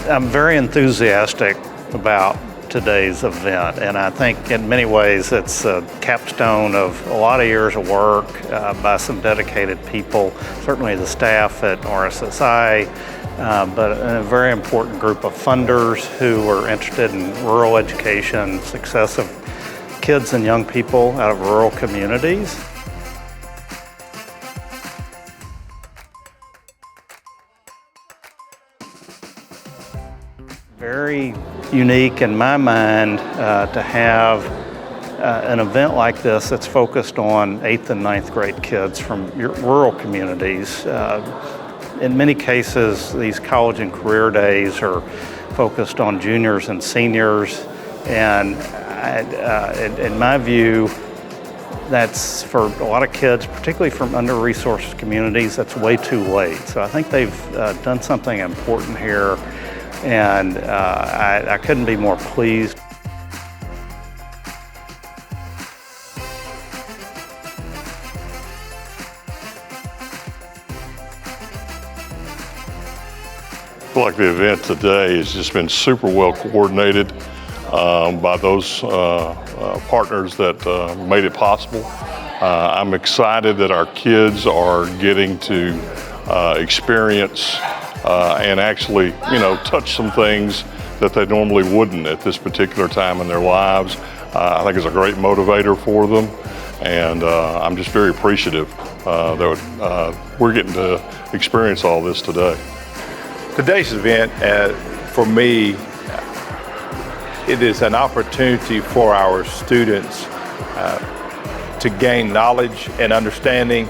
I'm very enthusiastic about today's event, and I think in many ways it's a capstone of a lot of years of work by some dedicated people, certainly the staff at RSSI, but a very important group of funders who are interested in rural education, success of kids and young people out of rural communities. Very unique in my mind to have an event like this that's focused on 8th and 9th grade kids from rural communities. In many cases, these college and career days are focused on juniors and seniors, and in my view, that's for a lot of kids, particularly from under-resourced communities, that's way too late. So I think they've done something important here, and I couldn't be more pleased. I feel like the event today has just been super well coordinated by those partners that made it possible. I'm excited that our kids are getting to experience and actually, touch some things that they normally wouldn't at this particular time in their lives. I think it's a great motivator for them, and I'm just very appreciative that we're getting to experience all this today. Today's event, for me, it is an opportunity for our students to gain knowledge and understanding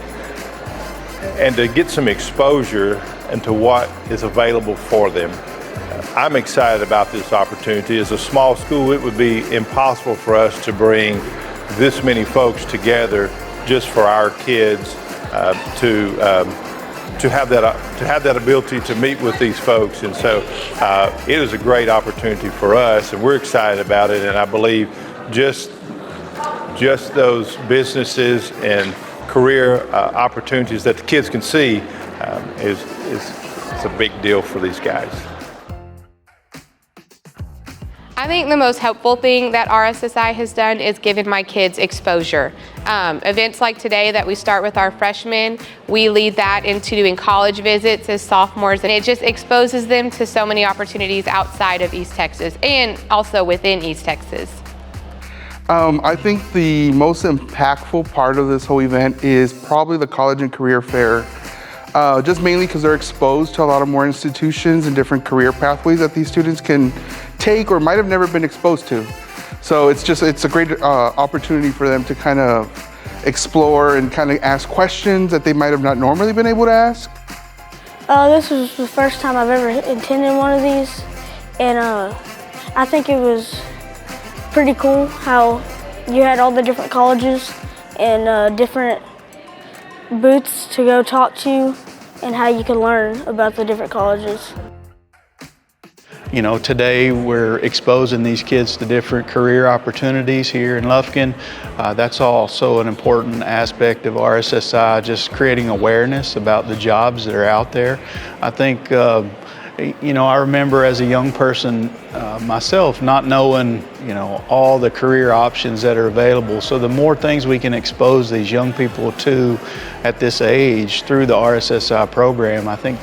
and to get some exposure into what is available for them. I'm excited about this opportunity. As a small school, it would be impossible for us to bring this many folks together just for our kids to have that ability to meet with these folks. And so it is a great opportunity for us, and we're excited about it. And I believe just those businesses and career opportunities that the kids can see is a big deal for these guys. I think the most helpful thing that RSSI has done is given my kids exposure. Events like today that we start with our freshmen, we lead that into doing college visits as sophomores, and it just exposes them to so many opportunities outside of East Texas and also within East Texas. I think the most impactful part of this whole event is probably the college and career fair. Just mainly because they're exposed to a lot of more institutions and different career pathways that these students can take or might have never been exposed to. So it's a great opportunity for them to kind of explore and kind of ask questions that they might have not normally been able to ask. This was the first time I've ever attended one of these, and I think it was pretty cool how you had all the different colleges and different booths to go talk to and how you can learn about the different colleges. Today we're exposing these kids to different career opportunities here in Lufkin. That's also an important aspect of RSSI, just creating awareness about the jobs that are out there. I think, I remember as a young person myself not knowing, all the career options that are available. So the more things we can expose these young people to at this age through the RSSI program, I think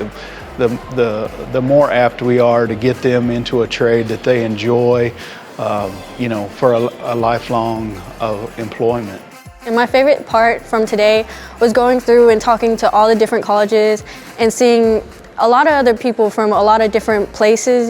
the more apt we are to get them into a trade that they enjoy, for a lifelong employment. And my favorite part from today was going through and talking to all the different colleges and seeing a lot of other people from a lot of different places,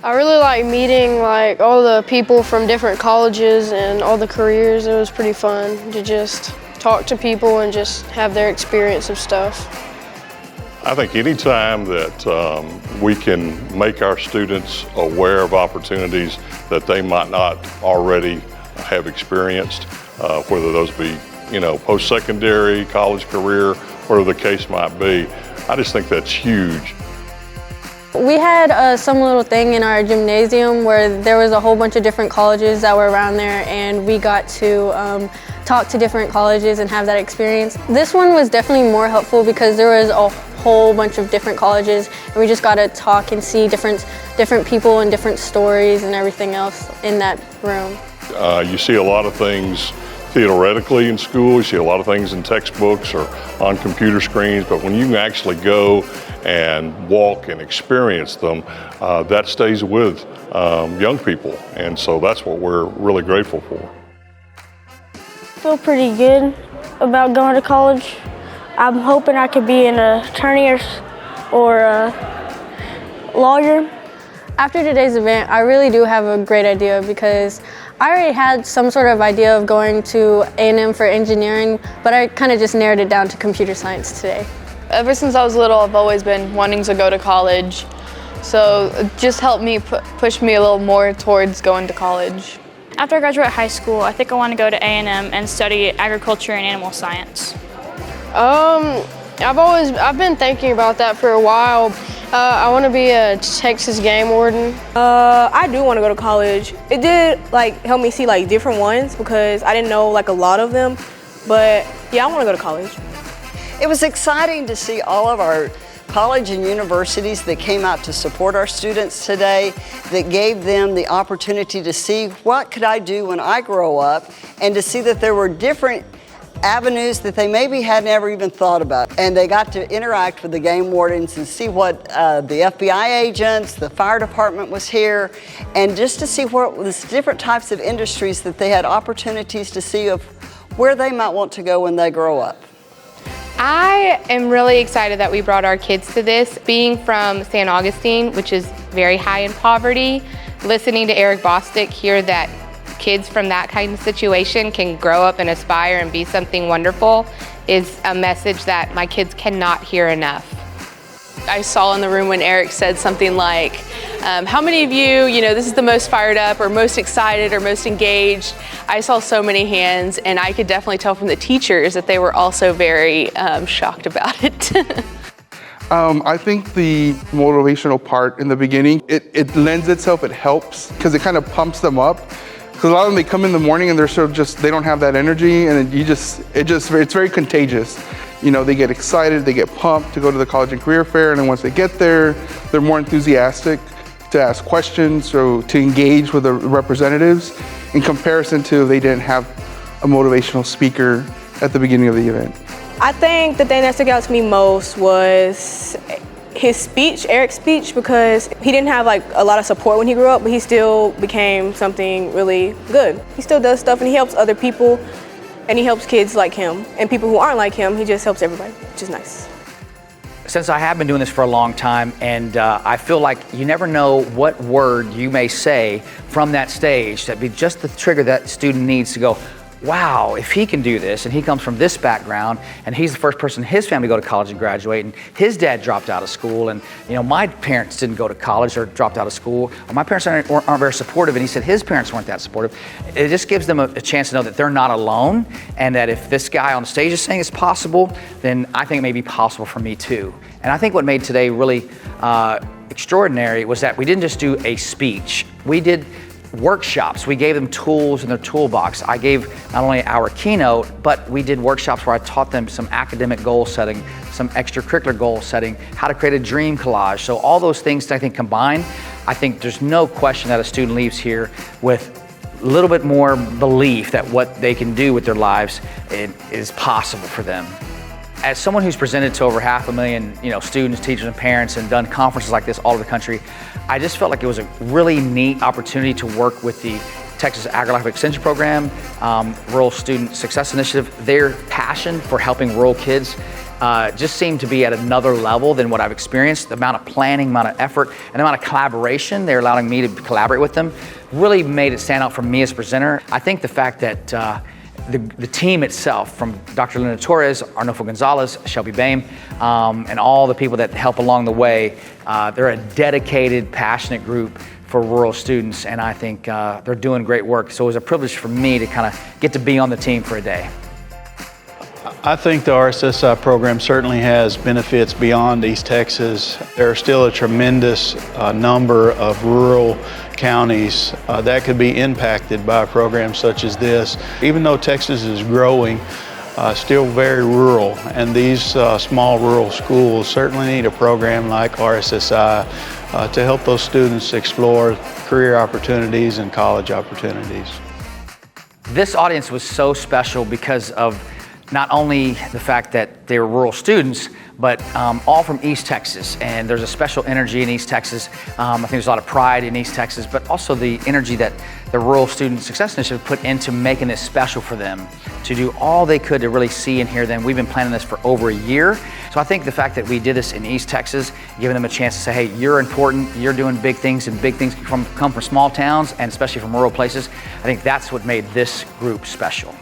I really like meeting all the people from different colleges and all the careers. It was pretty fun to just talk to people and just have their experience of stuff. I think anytime that we can make our students aware of opportunities that they might not already have experienced, whether those be, post-secondary, college career, whatever the case might be, I just think that's huge. We had some little thing in our gymnasium where there was a whole bunch of different colleges that were around there, and we got to talk to different colleges and have that experience. This one was definitely more helpful because there was a whole bunch of different colleges, and we just got to talk and see different people and different stories and everything else in that room. You see a lot of things theoretically in school, you see a lot of things in textbooks or on computer screens, but when you can actually go and walk and experience them, that stays with young people, and so that's what we're really grateful for. I feel pretty good about going to college. I'm hoping I could be an attorney or a lawyer. After today's event, I really do have a great idea because I already had some sort of idea of going to A&M for engineering, but I kind of just narrowed it down to computer science today. Ever since I was little, I've always been wanting to go to college, so it just helped me push me a little more towards going to college. After I graduate high school, I think I want to go to A&M and study agriculture and animal science. I've been thinking about that for a while. I want to be a Texas game warden. I do want to go to college. It did help me see different ones because I didn't know a lot of them. But yeah, I want to go to college. It was exciting to see all of our college and universities that came out to support our students today, that gave them the opportunity to see what could I do when I grow up, and to see that there were different avenues that they maybe had never even thought about. And they got to interact with the game wardens and see what the FBI agents, the fire department was here, and just to see what was different types of industries that they had opportunities to see of where they might want to go when they grow up. I am really excited that we brought our kids to this. Being from San Augustine, which is very high in poverty, listening to Eric Bostic hear that kids from that kind of situation can grow up and aspire and be something wonderful is a message that my kids cannot hear enough. I saw in the room when Eric said something like, how many of you, this is the most fired up or most excited or most engaged? I saw so many hands, and I could definitely tell from the teachers that they were also very shocked about it. I think the motivational part in the beginning, it lends itself, it helps, because it kind of pumps them up. Because a lot of them, they come in the morning and they're sort of they don't have that energy, and it's very contagious. They get excited, they get pumped to go to the college and career fair, and then once they get there, they're more enthusiastic to ask questions or to engage with the representatives in comparison to if they didn't have a motivational speaker at the beginning of the event. I think the thing that stuck out to me most was his speech, Eric's speech, because he didn't have a lot of support when he grew up, but he still became something really good. He still does stuff and he helps other people, and he helps kids like him. And people who aren't like him, he just helps everybody, which is nice. Since I have been doing this for a long time, and I feel like you never know what word you may say from that stage that'd be just the trigger that student needs to go, wow, if he can do this, and he comes from this background, and he's the first person in his family to go to college and graduate, and his dad dropped out of school, and my parents didn't go to college or dropped out of school, or my parents aren't very supportive, and he said his parents weren't that supportive. It just gives them a chance to know that they're not alone, and that if this guy on the stage is saying it's possible, then I think it may be possible for me too. And I think what made today really extraordinary was that we didn't just do a speech. We did workshops. We gave them tools in their toolbox. I gave not only our keynote, but we did workshops where I taught them some academic goal setting, some extracurricular goal setting, how to create a dream collage. So all those things I think combined, I think there's no question that a student leaves here with a little bit more belief that what they can do with their lives is possible for them. As someone who's presented to over 500,000 students, teachers, and parents, and done conferences like this all over the country, I just felt like it was a really neat opportunity to work with the Texas Agri-Life Extension Program, Rural Student Success Initiative. Their passion for helping rural kids just seemed to be at another level than what I've experienced. The amount of planning, amount of effort, and the amount of collaboration they're allowing me to collaborate with them really made it stand out for me as a presenter. I think the fact that the team itself, from Dr. Linda Torres, Arnulfo Gonzalez, Shelby Boehm, and all the people that help along the way, they're a dedicated, passionate group for rural students, and I think they're doing great work. So it was a privilege for me to kind of get to be on the team for a day. I think the RSSI program certainly has benefits beyond East Texas. There are still a tremendous number of rural counties that could be impacted by a program such as this. Even though Texas is growing, still very rural, and these small rural schools certainly need a program like RSSI to help those students explore career opportunities and college opportunities. This audience was so special because of not only the fact that they were rural students, but all from East Texas. And there's a special energy in East Texas. I think there's a lot of pride in East Texas, but also the energy that the Rural Student Success Initiative put into making this special for them, to do all they could to really see and hear them. We've been planning this for over a year. So I think the fact that we did this in East Texas, giving them a chance to say, hey, you're important, you're doing big things, and big things come from small towns, and especially from rural places, I think that's what made this group special.